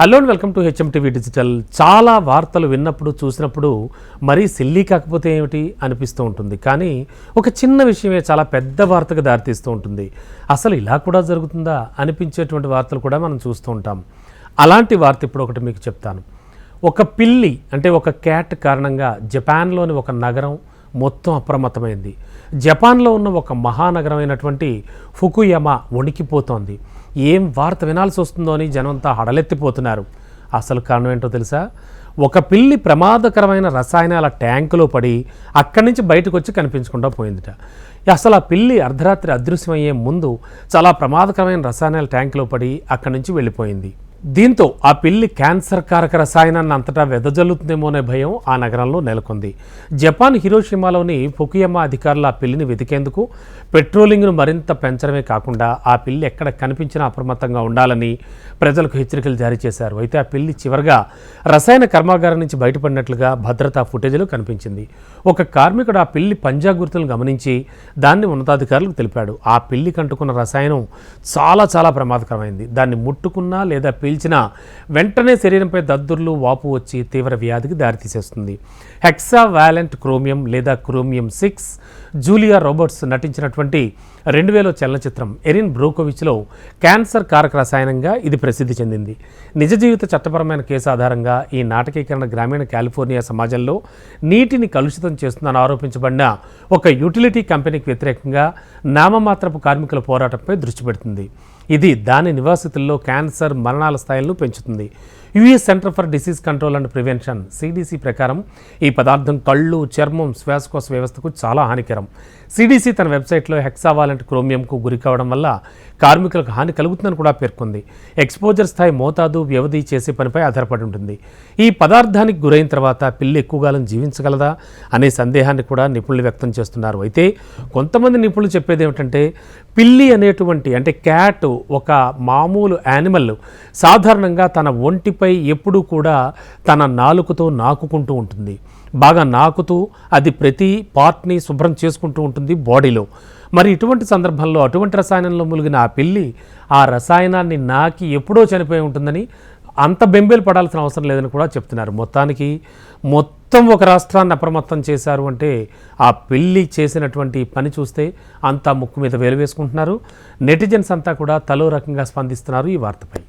Hello and welcome to HMTV digital. చాలా వార్తలు విన్నప్పుడు చూసినప్పుడు మరీ సిల్లీ కాకపోతే ఏమిటి అనిపిస్తూ ఉంటుంది. కానీ ఒక చిన్న విషయమే చాలా పెద్ద వార్తకు దారితీస్తూ ఉంటుంది. అసలు ఇలా కూడా జరుగుతుందా అనిపించేటువంటి వార్తలు కూడా మనం చూస్తూ ఉంటాం. అలాంటి వార్త ఇప్పుడు ఒకటి మీకు చెప్తాను. ఒక పిల్లి అంటే ఒక క్యాట్ కారణంగా జపాన్లోని ఒక నగరం మొత్తం అప్రమత్తమైంది. జపాన్లో ఉన్న ఒక మహానగరమైనటువంటి ఫుకుయమా వణికిపోతోంది. ఏం వార్త వినాల్సి వస్తుందో అని జనంతా హడలెత్తిపోతున్నారు. అసలు కారణం ఏంటో తెలుసా? ఒక పిల్లి ప్రమాదకరమైన రసాయనాల ట్యాంకులో పడి అక్కడి నుంచి బయటకు వచ్చి కనిపించకుండా పోయిందిట. అసలు ఆ పిల్లి అర్ధరాత్రి అదృశ్యమయ్యే ముందు చాలా ప్రమాదకరమైన రసాయనాల ట్యాంకులో పడి అక్కడి నుంచి వెళ్ళిపోయింది. దీంతో ఆ పిల్లి క్యాన్సర్ కారక రసాయనాన్ని అంతటా వెదజల్లుతుందేమో అనే భయం ఆ నగరంలో నెలకొంది. జపాన్ హిరోషిమాలోని ఫుకుయమా అధికారులు ఆ పిల్లిని వెతికేందుకు పెట్రోలింగ్ను మరింత పెంచడమే కాకుండా ఆ పిల్లి ఎక్కడ కనిపించినా అప్రమత్తంగా ఉండాలని ప్రజలకు హెచ్చరికలు జారీ చేశారు. అయితే ఆ పిల్లి చివరిగా రసాయన కర్మాగారం నుంచి బయటపడినట్లుగా భద్రతా ఫుటేజ్లో కనిపించింది. ఒక కార్మికుడు ఆ పిల్లి పంజా గుర్తులను గమనించి దాన్ని ఉన్నతాధికారులకు తెలిపాడు. ఆ పిల్లి కంటుకున్న రసాయనం చాలా ప్రమాదకరమైంది. దాన్ని ముట్టుకున్నా లేదా పీల్చిన వెంటనే శరీరంపై దద్దుర్లు, వాపు వచ్చి తీవ్ర వ్యాధికి దారితీసేస్తుంది. హెక్సావాలెంట్ క్రోమియం లేదా క్రోమియం 6 జూలియా రోబర్ట్స్ నటించినటువంటి 2000 చలనచిత్రం ఎరిన్ బ్రోకోవిచ్లో క్యాన్సర్ కారక రసాయనంగా ఇది ప్రసిద్ధి చెందింది. నిజ జీవిత చట్టపరమైన కేసు ఆధారంగా ఈ నాటకీకరణ గ్రామీణ కాలిఫోర్నియా సమాజంలో నీటిని కలుషితం చేస్తుందని ఆరోపించబడిన ఒక యూటిలిటీ కంపెనీకి వ్యతిరేకంగా నామమాత్రపు కార్మికుల పోరాటంపై దృష్టి పెడుతుంది. ఇది దాని నివాసితుల్లో క్యాన్సర్ మరణాల స్థాయిలను పెంచుతుంది. US centre for disease control and prevention CDC ప్రకారం ఈ పదార్థం కళ్ళు, చర్మం, శ్వాసకోశ వ్యవస్థకు చాలా హానికరం. సిడిసి తన వెబ్సైట్లో హెక్సావాలెంట్ క్రోమియంకు గురి కావడం వల్ల కార్మికులకు హాని కలుగుతుందని కూడా పేర్కొంది. ఎక్స్పోజర్ స్థాయి, మోతాదు, వ్యవధి చేసే పనిపై ఆధారపడి ఉంటుంది. ఈ పదార్థానికి గురైన తర్వాత పిల్లి ఎక్కువ కాలం జీవించగలదా అనే సందేహాన్ని కూడా నిపుణులు వ్యక్తం చేస్తున్నారు. అయితే కొంతమంది నిపుణులు చెప్పేది ఏమిటంటే పిల్లి అనేటువంటి అంటే క్యాట్ ఒక మామూలు యానిమల్ సాధారణంగా తన ఒంటిపై ఎప్పుడూ కూడా తన నాలుకతో నాకుకుంటూ ఉంటుంది. బాగా నాకుతూ అది ప్రతి పార్ట్ని శుభ్రం చేసుకుంటూ ఉంటుంది బాడీలో. మరి ఇటువంటి సందర్భంలో అటువంటి రసాయనంలో ములిగిన ఆ పిల్లి ఆ రసాయనాన్ని నాకి ఎప్పుడో చనిపోయి ఉంటుందని అంత బెంబేలు పడాల్సిన అవసరం లేదని కూడా చెప్తున్నారు. మొత్తం ఒక రాష్ట్రాన్ని అప్రమత్తం చేశారు అంటే ఆ పిల్లి చేసినటువంటి పని చూస్తే అంతా ముక్కు మీద వేలు వేసుకుంటున్నారు. నెటిజన్స్ అంతా కూడా తలో రకంగా స్పందిస్తున్నారు ఈ వార్తపై.